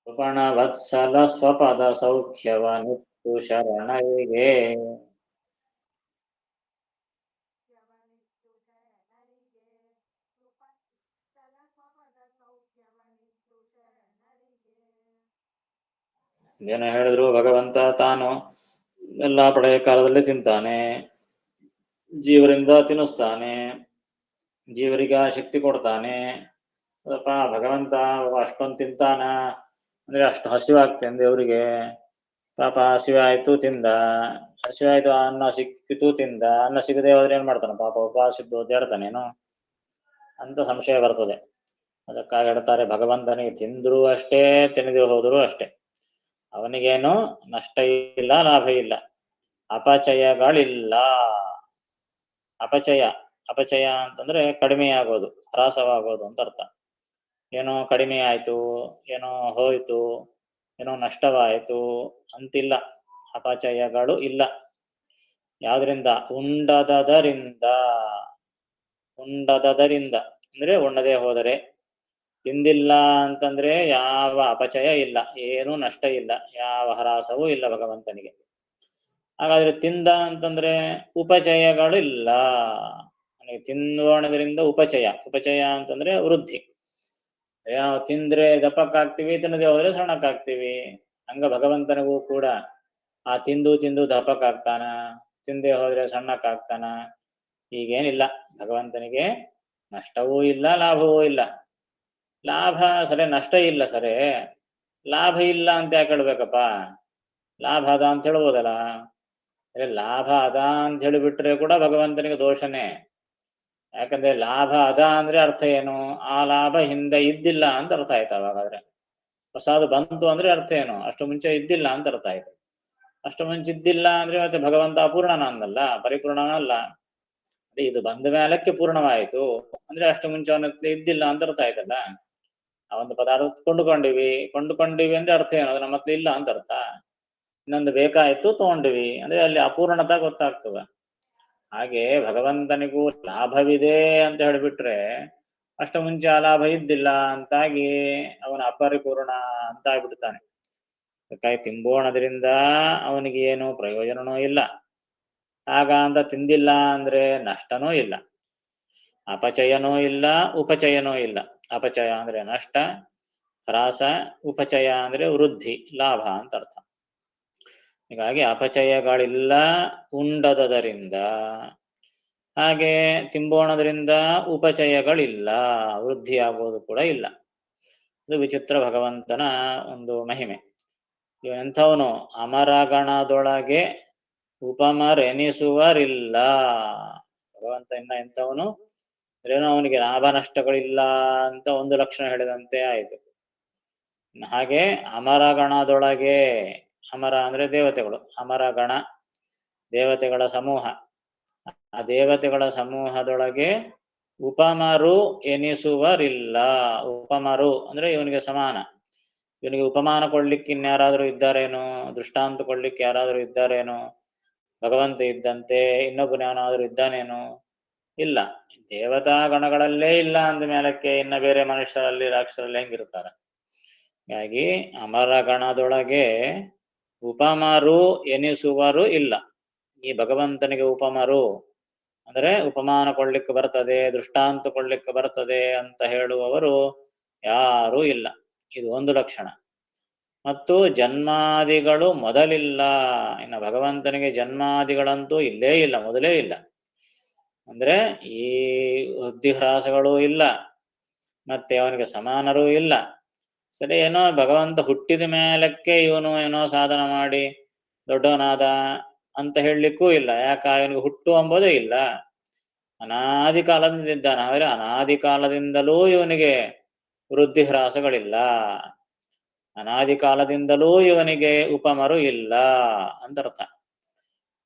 ಕೃಪಣವತ್ಸಲ ಸ್ವಪದ ಸೌಖ್ಯವ ನಿತ್ತು ಶರಣರಿಗೆ. ಏನು ಹೇಳಿದ್ರು ಭಗವಂತ ತಾನು ಎಲ್ಲಾ ಪ್ರಳಯ ಕಾಲದಲ್ಲಿ ತಿಂತಾನೆ, ಜೀವರಿಂದ ತಿನ್ನಿಸ್ತಾನೆ, ಜೀವರಿಗೆ ಶಕ್ತಿ ಕೊಡ್ತಾನೆ. ಅದಪ್ಪ ಭಗವಂತ ಅಷ್ಟೊಂದು ತಿಂತಾನ ಅಂದ್ರೆ ಅಷ್ಟು ಹಸಿವಾಗ್ತದೆ ದೇವರಿಗೆ. ಪಾಪ ಹಸಿವೆ ಆಯ್ತು ತಿಂದ, ಹಸಿವೆ ಆಯ್ತು ಅನ್ನ ಸಿಕ್ಕಿತು ತಿಂದ, ಅನ್ನ ಸಿಗದೆ ಹೋದ್ರೆ ಏನ್ ಮಾಡ್ತಾನೆ ಪಾಪ ಉಪವಾಸ ಇದ್ದು ಒದ್ದಾಡ್ತಾನೇನೋ ಅಂತ ಸಂಶಯ ಬರ್ತದೆ. ಅದಕ್ಕಾಗಿ ಹೇಳ್ತಾರೆ ಭಗವಂತನಿಗೆ ತಿಂದ್ರು ಅಷ್ಟೇ ತಿನ್ನದೆ ಹೋದ್ರು ಅಷ್ಟೇ, ಅವನಿಗೇನು ನಷ್ಟ ಇಲ್ಲ ಲಾಭ ಇಲ್ಲ. ಅಪಚಯಗಳಿಲ್ಲ. ಅಪಚಯ ಅಪಚಯ ಅಂತಂದ್ರೆ ಕಡಿಮೆ ಆಗೋದು, ಹ್ರಾಸವಾಗೋದು ಅಂತ ಅರ್ಥ. ಏನೋ ಕಡಿಮೆ ಆಯ್ತು, ಏನೋ ಹೋಯ್ತು, ಏನೋ ನಷ್ಟವಾಯಿತು ಅಂತಿಲ್ಲ. ಅಪಚಯಗಳು ಇಲ್ಲ. ಯಾವ್ದ್ರಿಂದ? ಉಂಡದರಿಂದ. ಉಂಡದರಿಂದ ಅಂದ್ರೆ ಉಣ್ಣದೆ ಹೋದರೆ. ತಿಂದಿಲ್ಲ ಅಂತಂದ್ರೆ ಯಾವ ಅಪಚಯ ಇಲ್ಲ, ಏನೂ ನಷ್ಟ ಇಲ್ಲ, ಯಾವ ಹರಾಸವೂ ಇಲ್ಲ ಭಗವಂತನಿಗೆ. ಹಾಗಾದ್ರೆ ತಿಂದ ಅಂತಂದ್ರೆ ಉಪಚಯಗಳು ಇಲ್ಲ. ತಿನ್ನೋಣದ್ರಿಂದ ಉಪಚಯ, ಉಪಚಯ ಅಂತಂದ್ರೆ ವೃದ್ಧಿ. ಯಾವ ತಿಂದ್ರೆ ದಪ್ಪಕ್ಕಾಗ್ತೀವಿ, ತಿನ್ನದೆ ಹೋದ್ರೆ ಸಣ್ಣಕ್ಕಾಗ್ತೀವಿ. ಹಂಗ ಭಗವಂತನಿಗೂ ಕೂಡ ಆ ತಿಂದು ತಿಂದು ದಪ್ಪಕ್ಕಾಗ್ತಾನ, ತಿಂದೆ ಹೋದ್ರೆ ಸಣ್ಣಕ್ಕಾಗ್ತಾನ? ಈಗೇನಿಲ್ಲ. ಭಗವಂತನಿಗೆ ನಷ್ಟವೂ ಇಲ್ಲ ಲಾಭವೂ ಇಲ್ಲ. ಲಾಭ ಸರಿ, ನಷ್ಟ ಇಲ್ಲ ಸರಿ, ಲಾಭ ಇಲ್ಲ ಅಂತ ಯಾಕೆ ಹೇಳ್ಬೇಕಪ್ಪ? ಲಾಭ ಅದ ಅಂತ ಹೇಳ್ಬೋದಲ್ಲ. ಲಾಭ ಅದ ಅಂತ ಹೇಳಿಬಿಟ್ರೆ ಕೂಡ ಭಗವಂತನಿಗೆ ದೋಷನೇ. ಯಾಕಂದ್ರೆ ಲಾಭ ಅದ ಅಂದ್ರೆ ಅರ್ಥ ಏನು? ಆ ಲಾಭ ಹಿಂದೆ ಇದ್ದಿಲ್ಲ ಅಂತ ಅರ್ಥ ಆಯ್ತು. ಅವಾಗಾದ್ರೆ ಹೊಸಾದು ಬಂತು ಅಂದ್ರೆ ಅರ್ಥ ಏನು? ಅಷ್ಟು ಮುಂಚೆ ಇದ್ದಿಲ್ಲ ಅಂತ ಅರ್ಥ ಆಯ್ತು. ಅಷ್ಟು ಮುಂಚೆ ಇದ್ದಿಲ್ಲ ಅಂದ್ರೆ ಮತ್ತೆ ಭಗವಂತ ಅಪೂರ್ಣನ ಅಂದಲ್ಲ, ಪರಿಪೂರ್ಣನಲ್ಲ. ಇದು ಬಂದ ಮೇಲಕ್ಕೆ ಪೂರ್ಣವಾಯಿತು ಅಂದ್ರೆ ಅಷ್ಟು ಮುಂಚೆ ಅವನತ್ರ ಇದ್ದಿಲ್ಲ ಅಂತ ಅರ್ಥ ಆಯ್ತಲ್ಲ. ಆ ಒಂದು ಪದಾರ್ಥ ಕೊಂಡುಕೊಂಡಿವಿ ಅಂದ್ರೆ ಅರ್ಥ ಏನು? ಅದು ನಮ್ಮ ಹತ್ರ ಇಲ್ಲ ಅಂತ ಅರ್ಥ. ಇನ್ನೊಂದು ಬೇಕಾಯ್ತು ತಗೊಂಡಿವಿ ಅಂದ್ರೆ ಅಲ್ಲಿ ಅಪೂರ್ಣತ ಗೊತ್ತಾಗ್ತದ. ಹಾಗೆ ಭಗವಂತನಿಗೂ ಲಾಭವಿದೆ ಅಂತ ಹೇಳಿಬಿಟ್ರೆ ಅಷ್ಟು ಮುಂಚೆ ಆ ಲಾಭ ಇದ್ದಿಲ್ಲ ಅಂತಾಗಿ ಅವನ ಅಪರಿಪೂರ್ಣ ಅಂತ ಆಗ್ಬಿಡ್ತಾನೆ. ಅದಕ್ಕಾಗಿ ತಿಂಬೋಣದ್ರಿಂದ ಅವನಿಗೆ ಏನು ಪ್ರಯೋಜನನೂ ಇಲ್ಲ. ಆಗ ಅಂತ ತಿಂದಿಲ್ಲ ಅಂದ್ರೆ ನಷ್ಟನೂ ಇಲ್ಲ, ಅಪಚಯನೂ ಇಲ್ಲ, ಉಪಚಯನೂ ಇಲ್ಲ. ಅಪಚಯ ಅಂದ್ರೆ ನಷ್ಟ, ಹ್ರಾಸ. ಉಪಚಯ ಅಂದ್ರೆ ವೃದ್ಧಿ, ಲಾಭ ಅಂತ ಅರ್ಥ. ಹೀಗಾಗಿ ಅಪಚಯಗಳಿಲ್ಲ ಉಂಡದರಿಂದ. ಹಾಗೆ ತಿಂಬೋಣದ್ರಿಂದ ಉಪಚಯಗಳಿಲ್ಲ, ವೃದ್ಧಿ ಆಗೋದು ಕೂಡ ಇಲ್ಲ. ಇದು ವಿಚಿತ್ರ ಭಗವಂತನ ಒಂದು ಮಹಿಮೆ. ಎಂಥವನು? ಅಮರಗಣದೊಳಗೆ ಉಪಮರೆನಿಸುವರಿಲ್ಲ. ಭಗವಂತ ಇನ್ನ ಎಂಥವನು ಅಂದ್ರೇನು? ಅವನಿಗೆ ಲಾಭ ನಷ್ಟಗಳಿಲ್ಲ ಅಂತ ಒಂದು ಲಕ್ಷಣ ಹೇಳಿದಂತೆ ಆಯಿತು. ಹಾಗೆ ಅಮರಗಣದೊಳಗೆ, ಅಮರ ಅಂದ್ರೆ ದೇವತೆಗಳು, ಅಮರಗಣ ದೇವತೆಗಳ ಸಮೂಹ. ಆ ದೇವತೆಗಳ ಸಮೂಹದೊಳಗೆ ಉಪಮರು ಎನಿಸುವರಿಲ್ಲ. ಉಪಮರು ಅಂದ್ರೆ ಇವನಿಗೆ ಸಮಾನ, ಇವನಿಗೆ ಉಪಮಾನ ಕೊಡ್ಲಿಕ್ಕೆ ಇನ್ಯಾರಾದ್ರೂ ಇದ್ದಾರೇನೋ? ದೃಷ್ಟಾಂತ ಕೊಡ್ಲಿಕ್ಕೆ ಯಾರಾದ್ರೂ ಇದ್ದಾರೇನೋ? ಭಗವಂತ ಇದ್ದಂತೆ ಇನ್ನೊಬ್ಬನ ಯಾವನಾದ್ರೂ ಇದ್ದಾನೇನೋ? ಇಲ್ಲ. ದೇವತಾ ಗಣಗಳಲ್ಲೇ ಇಲ್ಲ ಅಂದ ಮೇಲಕ್ಕೆ ಇನ್ನ ಬೇರೆ ಮನುಷ್ಯರಲ್ಲಿ ರಾಕ್ಷಸರಲ್ಲಿ ಹೆಂಗಿರ್ತಾರೆ? ಹೀಗಾಗಿ ಅಮರ ಗಣದೊಳಗೆ ಉಪಮರು ಎನಿಸುವರು ಇಲ್ಲ. ಈ ಭಗವಂತನಿಗೆ ಉಪಮರು ಅಂದರೆ ಉಪಮಾನ ಕೊಡ್ಲಿಕ್ಕೆ ಬರ್ತದೆ, ದೃಷ್ಟಾಂತ ಕೊಡ್ಲಿಕ್ಕೆ ಬರ್ತದೆ ಅಂತ ಹೇಳುವವರು ಯಾರೂ ಇಲ್ಲ. ಇದು ಒಂದು ಲಕ್ಷಣ. ಮತ್ತು ಜನ್ಮಾದಿಗಳು ಮೊದಲಿಲ್ಲ. ಇನ್ನು ಭಗವಂತನಿಗೆ ಜನ್ಮಾದಿಗಳಂತೂ ಇಲ್ಲೇ ಇಲ್ಲ, ಮೊದಲೇ ಇಲ್ಲ. ಅಂದ್ರೆ ಈ ಬುದ್ಧಿಹ್ರಾಸಗಳೂ ಇಲ್ಲ, ಮತ್ತೆ ಅವನಿಗೆ ಸಮಾನರೂ ಇಲ್ಲ. ಸರಿ, ಏನೋ ಭಗವಂತ ಹುಟ್ಟಿದ ಮೇಲಕ್ಕೆ ಇವನು ಏನೋ ಸಾಧನ ಮಾಡಿ ದೊಡ್ಡವನಾದ ಅಂತ ಹೇಳಲಿಕ್ಕೂ ಇಲ್ಲ. ಯಾಕ? ಇವನಿಗೆ ಹುಟ್ಟು ಎಂಬುದೇ ಇಲ್ಲ. ಅನಾದಿ ಕಾಲದಿಂದ ಇದ್ದಾನೆ. ಆದರೆ ಅನಾದಿ ಕಾಲದಿಂದಲೂ ಇವನಿಗೆ ವೃದ್ಧಿಹ್ರಾಸಗಳಿಲ್ಲ. ಅನಾದಿ ಕಾಲದಿಂದಲೂ ಇವನಿಗೆ ಉಪಮರು ಇಲ್ಲ ಅಂತ ಅರ್ಥ.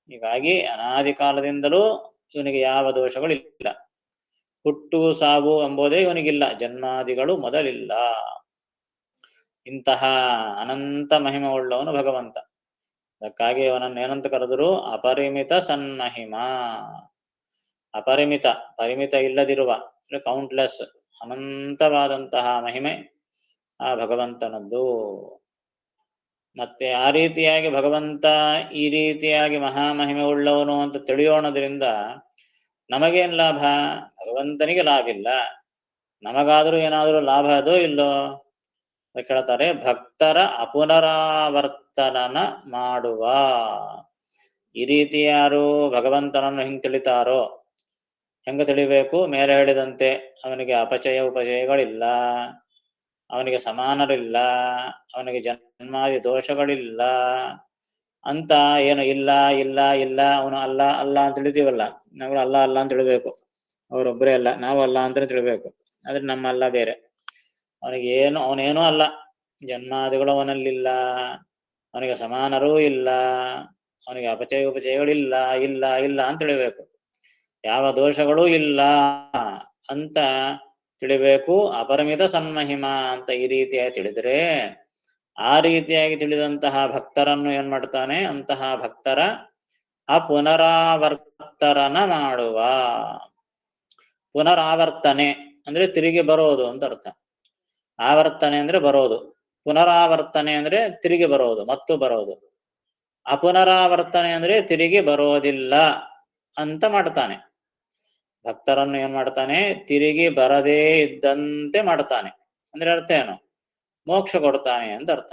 ಹೀಗಾಗಿ ಅನಾದಿ ಕಾಲದಿಂದಲೂ ಇವನಿಗೆ ಯಾವ ದೋಷಗಳಿಲ್ಲ. ಹುಟ್ಟು ಸಾವು ಎಂಬುದೇ ಇವನಿಗಿಲ್ಲ. ಜನ್ಮಾದಿಗಳು ಮೊದಲಿಲ್ಲ. ಇಂತಹ ಅನಂತ ಮಹಿಮೆ ಉಳ್ಳವನು ಭಗವಂತ. ಅದಕ್ಕಾಗಿ ಅವನನ್ನು ಏನಂತ ಕರೆದರು? ಅಪರಿಮಿತ ಸನ್ಮಹಿಮ. ಅಪರಿಮಿತ, ಪರಿಮಿತ ಇಲ್ಲದಿರುವ, ಕೌಂಟ್ಲೆಸ್, ಅನಂತವಾದಂತಹ ಮಹಿಮೆ ಆ ಭಗವಂತನದ್ದು. ಮತ್ತೆ ಆ ರೀತಿಯಾಗಿ ಭಗವಂತ ಈ ರೀತಿಯಾಗಿ ಮಹಾಮಹಿಮೆ ಉಳ್ಳವನು ಅಂತ ತಿಳಿಯೋಣದ್ರಿಂದ ನಮಗೇನು ಲಾಭ? ಭಗವಂತನಿಗೆ ಲಾಭ ಇಲ್ಲ, ನಮಗಾದರೂ ಏನಾದರೂ ಲಾಭ ಅದೋ ಇಲ್ಲೋ? ಕೇಳ್ತಾರೆ. ಭಕ್ತರ ಅಪುನರಾವರ್ತನ ಮಾಡುವ. ಈ ರೀತಿ ಯಾರು ಭಗವಂತನನ್ನು ಹಿಂಗೆ ತಿಳಿತಾರೋ, ಹೆಂಗ ತಿಳಿಬೇಕು? ಮೇಲೆ ಹೇಳಿದಂತೆ ಅವನಿಗೆ ಅಪಚಯ ಉಪಚಯಗಳಿಲ್ಲ, ಅವನಿಗೆ ಸಮಾನರಿಲ್ಲ, ಅವನಿಗೆ ಜನ್ಮಾದಿ ದೋಷಗಳಿಲ್ಲ ಅಂತ ಏನು ಇಲ್ಲ ಇಲ್ಲ ಇಲ್ಲ, ಅವನು ಅಲ್ಲ ಅಲ್ಲ ಅಂತ ತಿಳಿತೀವಲ್ಲ, ನಾವು ಅಲ್ಲ ಅಲ್ಲ ಅಂತ ತಿಳಿಬೇಕು. ಅವರೊಬ್ಬರೇ ಅಲ್ಲ, ನಾವು ಅಲ್ಲ ಅಂತ ತಿಳಿಬೇಕು. ಆದ್ರೆ ನಮ್ಮಲ್ಲ ಬೇರೆ. ಅವನೇನೂ ಅಲ್ಲ, ಜನ್ಮಾದಿಗಳು ಅವನಲ್ಲಿಲ್ಲ, ಅವನಿಗೆ ಸಮಾನರೂ ಇಲ್ಲ, ಅವನಿಗೆ ಅಪಚಯ ಉಪಚಯಗಳಿಲ್ಲ, ಇಲ್ಲ ಇಲ್ಲ ಅಂತ ತಿಳಿಬೇಕು. ಯಾವ ದೋಷಗಳೂ ಇಲ್ಲ ಅಂತ ತಿಳಿಬೇಕು. ಅಪರಿಮಿತ ಸನ್ಮಹಿಮ ಅಂತ ಈ ರೀತಿಯಾಗಿ ತಿಳಿದರೆ, ಆ ರೀತಿಯಾಗಿ ತಿಳಿದಂತಹ ಭಕ್ತರನ್ನು ಏನ್ ಮಾಡ್ತಾನೆ? ಅಂತಹ ಭಕ್ತರ ಅಪುನರಾವರ್ತನ ಮಾಡುವ. ಪುನರಾವರ್ತನೆ ಅಂದ್ರೆ ತಿರುಗಿ ಬರೋದು ಅಂತ ಅರ್ಥ. ಆವರ್ತನೆ ಅಂದ್ರೆ ಬರೋದು, ಪುನರಾವರ್ತನೆ ಅಂದ್ರೆ ತಿರುಗಿ ಬರೋದು, ಮತ್ತು ಬರೋದು. ಅಪುನರಾವರ್ತನೆ ಅಂದ್ರೆ ತಿರುಗಿ ಬರೋದಿಲ್ಲ ಅಂತ ಮಾಡ್ತಾನೆ. ಭಕ್ತರನ್ನು ಏನ್ ಮಾಡ್ತಾನೆ? ತಿರುಗಿ ಬರದೇ ಇದ್ದಂತೆ ಮಾಡ್ತಾನೆ. ಅಂದ್ರೆ ಅರ್ಥ ಏನು? ಮೋಕ್ಷ ಕೊಡ್ತಾನೆ ಅಂತ ಅರ್ಥ.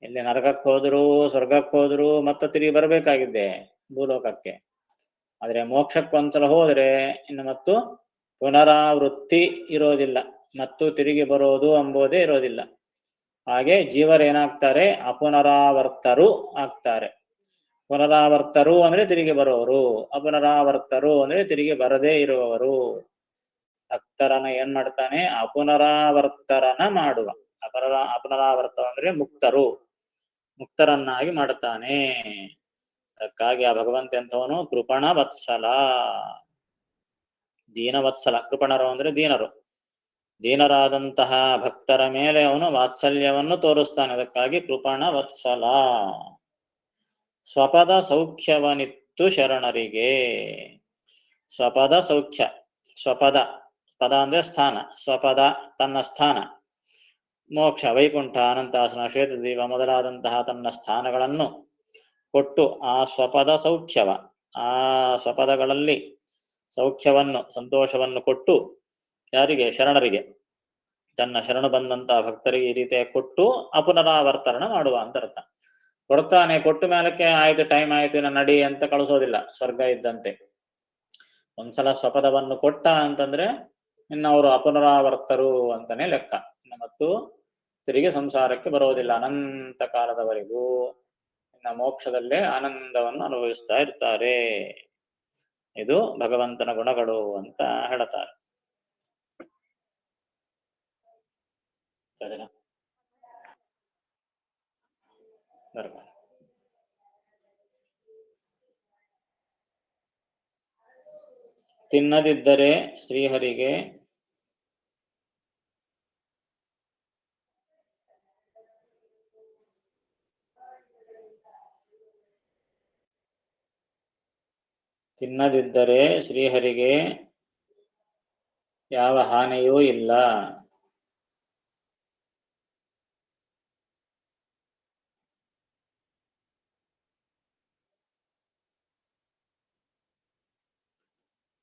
ಇಲ್ಲಿ ನರಕಕ್ಕೆ ಹೋದ್ರು, ಸ್ವರ್ಗಕ್ಕೆ ಹೋದ್ರು ಮತ್ತೆ ತಿರುಗಿ ಬರಬೇಕಾಗಿದ್ದೆ ಭೂಲೋಕಕ್ಕೆ. ಆದ್ರೆ ಮೋಕ್ಷಕ್ಕೊಂದ್ಸಲ ಹೋದ್ರೆ ಇನ್ನು ಮತ್ತು ಪುನರಾವೃತ್ತಿ ಇರೋದಿಲ್ಲ, ಮತ್ತು ತಿರುಗಿ ಬರೋದು ಎಂಬುದೇ ಇರೋದಿಲ್ಲ. ಹಾಗೆ ಜೀವರೇನಾಗ್ತಾರೆ? ಅಪುನರಾವರ್ತರು ಆಗ್ತಾರೆ. ಪುನರಾವರ್ತರು ಅಂದ್ರೆ ತಿರುಗಿ ಬರೋರು, ಅಪುನರಾವರ್ತರು ಅಂದ್ರೆ ತಿರುಗಿ ಬರದೇ ಇರುವವರು. ಭಕ್ತರನ್ನ ಏನ್ ಮಾಡ್ತಾನೆ? ಅಪುನರಾವರ್ತರನ ಮಾಡುವ. ಅಪುನರಾವರ್ತ ಅಂದ್ರೆ ಮುಕ್ತರು, ಮುಕ್ತರನ್ನಾಗಿ ಮಾಡ್ತಾನೆ. ಅದಕ್ಕಾಗಿ ಆ ಭಗವಂತ ಎಂಥವನು? ಕೃಪಣ ವತ್ಸಲ, ದೀನವತ್ಸಲ. ಕೃಪಣರು ಅಂದ್ರೆ ದೀನರು. ದೀನರಾದಂತಹ ಭಕ್ತರ ಮೇಲೆ ಅವನು ವಾತ್ಸಲ್ಯವನ್ನು ತೋರಿಸ್ತಾನೆ. ಅದಕ್ಕಾಗಿ ಕೃಪಣ ವತ್ಸಲ. ಸ್ವಪದ ಸೌಖ್ಯವನಿತ್ತು ಶರಣರಿಗೆ. ಸ್ವಪದ ಸೌಖ್ಯ. ಸ್ವಪದ, ಪದ ಅಂದ್ರೆ ಸ್ಥಾನ. ಸ್ವಪದ ತನ್ನ ಸ್ಥಾನ, ಮೋಕ್ಷ, ವೈಕುಂಠ, ಅನಂತಾಸನ, ಶ್ವೇತದ್ವೀಪ ಮೊದಲಾದಂತಹ ತನ್ನ ಸ್ಥಾನಗಳನ್ನು ಕೊಟ್ಟು ಆ ಸ್ವಪದ ಸೌಖ್ಯವ, ಆ ಸ್ವಪದಗಳಲ್ಲಿ ಸೌಖ್ಯವನ್ನು, ಸಂತೋಷವನ್ನು ಕೊಟ್ಟು ಯಾರಿಗೆ? ಶರಣರಿಗೆ. ತನ್ನ ಶರಣು ಬಂದಂತಹ ಭಕ್ತರಿಗೆ ಈ ರೀತಿಯಾಗಿ ಕೊಟ್ಟು ಅಪುನರಾವರ್ತನ ಮಾಡುವ ಅಂತ ಅರ್ಥ. ಕೊಡ್ತಾನೆ, ಕೊಟ್ಟ ಮೇಲಕ್ಕೆ ಆಯ್ತು, ಟೈಮ್ ಆಯ್ತು, ಇನ್ನು ನಡಿ ಅಂತ ಕಳಿಸೋದಿಲ್ಲ. ಸ್ವರ್ಗ ಇದ್ದಂತೆ. ಒಂದ್ಸಲ ಸ್ವಪದವನ್ನು ಕೊಟ್ಟ ಅಂತಂದ್ರೆ ಇನ್ನು ಅವರು ಅಪುನರಾವರ್ತರು ಅಂತಾನೆ ಲೆಕ್ಕ. ಇನ್ನು ಮತ್ತು ತಿರುಗಿ ಸಂಸಾರಕ್ಕೆ ಬರೋದಿಲ್ಲ ಅನಂತ ಕಾಲದವರೆಗೂ. ಇನ್ನು ಮೋಕ್ಷದಲ್ಲೇ ಆನಂದವನ್ನು ಅನುಭವಿಸ್ತಾ ಇರ್ತಾರೆ. ಇದು ಭಗವಂತನ ಗುಣಗಳು ಅಂತ ಹೇಳ್ತಾರೆ. ತಿನ್ನದಿದ್ದರೆ ಶ್ರೀಹರಿಗೆ ತಿನ್ನದಿದ್ದರೆ ಶ್ರೀಹರಿಗೆ ಯಾವ ಹಾನಿಯೂ ಇಲ್ಲ.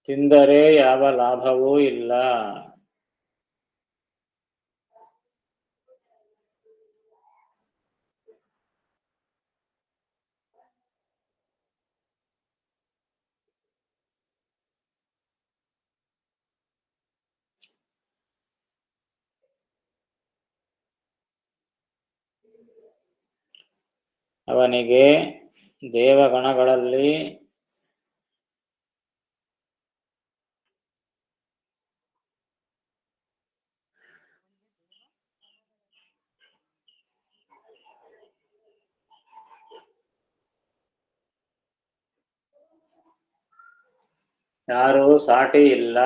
ತಿಂದರೆ ಯಾವ ಲಾಭವೂ ಇಲ್ಲ. ಅವನಿಗೆ ದೇವಗಣಗಳಲ್ಲಿ ಯಾರೂ ಸಾಟಿ ಇಲ್ಲ.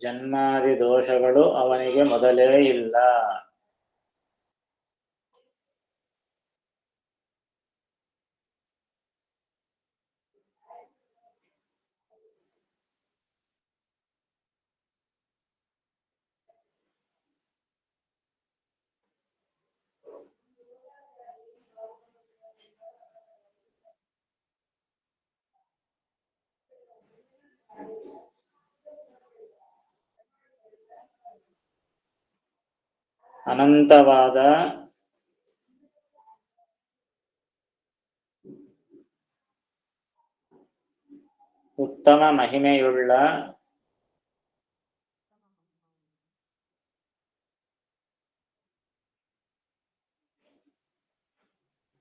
ಜನ್ಮಾದಿ ದೋಷಗಳು ಅವನಿಗೆ ಮೊದಲೇ ಇಲ್ಲ. ಅನಂತವಾದ ಉತ್ತಮ ಮಹಿಮೆಯುಳ್ಳ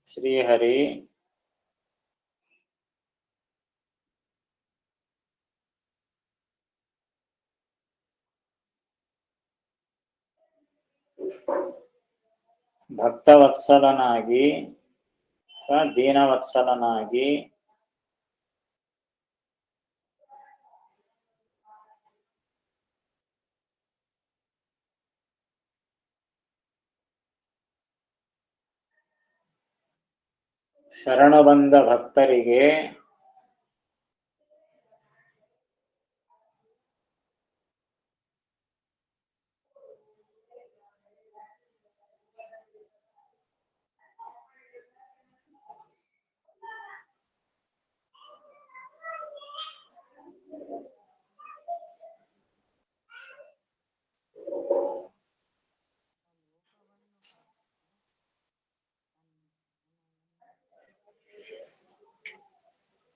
ಶ್ರೀಹರಿ ಭಕ್ತವತ್ಸಲನಾಗಿ ದೀನವತ್ಸಲನಾಗಿ ಶರಣು ಬಂದ ಭಕ್ತರಿಗೆ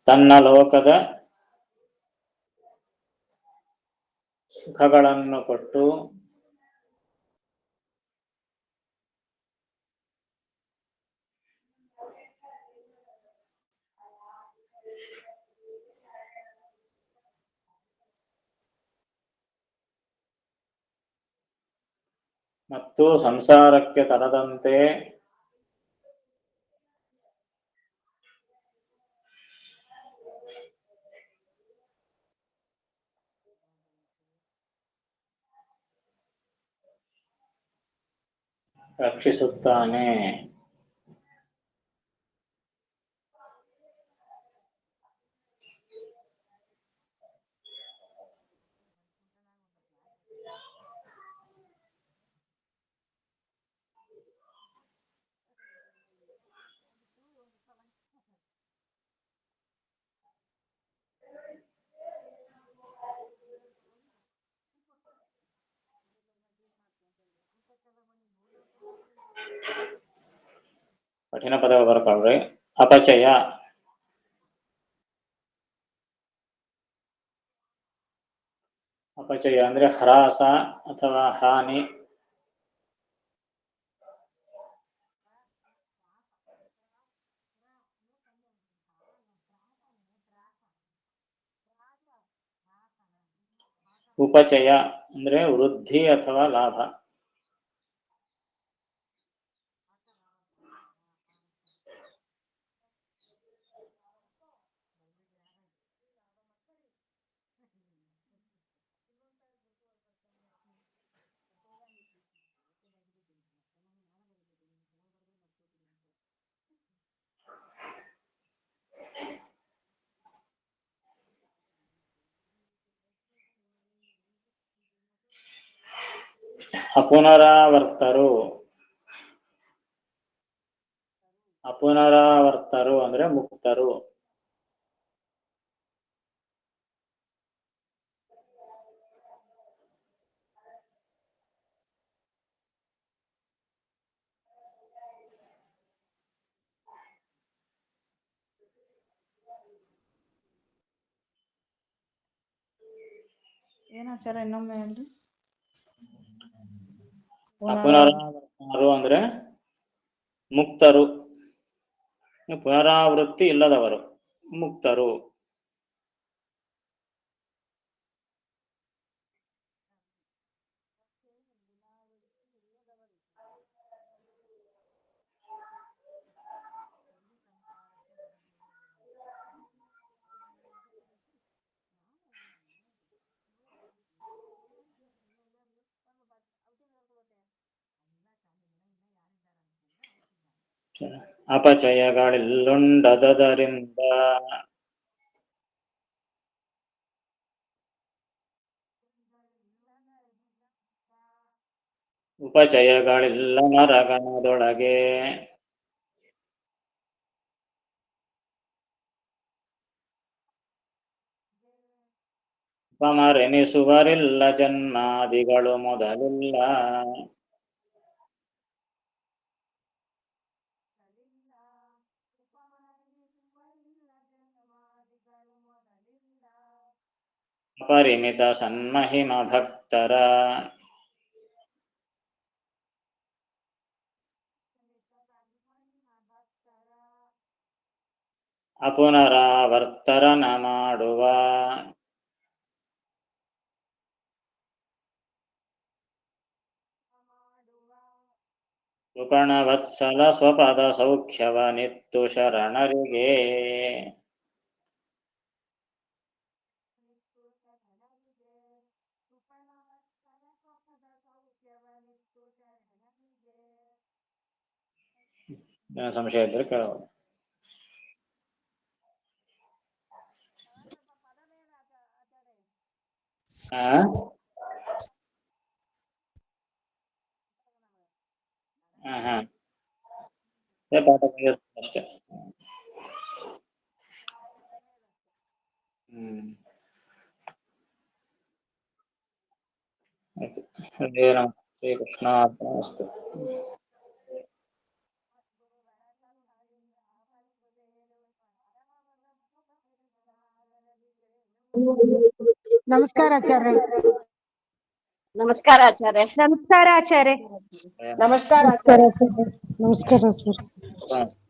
ತನ್ನ ಲೋಕದ ಸುಖಗಳನ್ನು ಕೊಟ್ಟು ಮತ್ತು ಸಂಸಾರಕ್ಕೆ ತರದಂತೆ ರಕ್ಷಿಸುತ್ತಾನೆ. ಕಠಿಣ ಪದಗಳು ಬರ್ಕೊಳ್ರಿ. ಅಪಚಯ ಅಂದ್ರೆ ಹ್ರಾಸ ಅಥವಾ ಹಾನಿ. ಉಪಚಯ ಅಂದ್ರೆ ವೃದ್ಧಿ ಅಥವಾ ಲಾಭ. ಅಪುನರಾವರ್ತರು. ಅಪುನರಾವರ್ತರು ಅಂದ್ರೆ ಮುಕ್ತರು. ಏನಾಚಾರ ಇನ್ನೊಮ್ಮೆ ಅಲ್ರಿ? ಅಪುನರಾವರ್ತರು ಅಂದ್ರೆ ಮುಕ್ತರು, ಪುನರಾವೃತ್ತಿ ಇಲ್ಲದವರು, ಮುಕ್ತರು. ಅಪಚಯಗಳಿಲ್ಲುಂಡದರಿಂದ ಉಪಚಯಗಳಿಲ್ಲ ನರಗಣದೊಳಗೆ. ಉಪಮರೆನಿಸುವರಿಲ್ಲ ಜನ್ಮಾದಿಗಳು ಮೊದಲಿಲ್ಲ. ಅಪರಿಮಿತ ಸನ್ಮಹಿಮ ಭಕ್ತರ ಅಪುನರಾವರ್ತರನ ಮಾಡುವ. ಕೃಪಣವತ್ಸಲ ಸ್ವಪದ ಸೌಖ್ಯವನಿತ್ತು ಶರಣರಿಗೆ. ಸಂಶಯ ಇದ್ರೆ ಕೇಳಬಹುದು. ಪಾಠ ಅಷ್ಟೇ. ಹರೇ ರಾಮ ಶ್ರೀ ಕೃಷ್ಣಾರ್ಪಣಮಸ್ತು. ನಮಸ್ಕಾರ ಆಚಾರ್ಯ. ನಮಸ್ಕಾರ ಆಚಾರ್ಯ. ನಮಸ್ಕಾರ ಆಚಾರ್ಯ. ನಮಸ್ಕಾರ ಆಚಾರ್ಯ. ನಮಸ್ಕಾರ ಆಚಾರ್ಯ.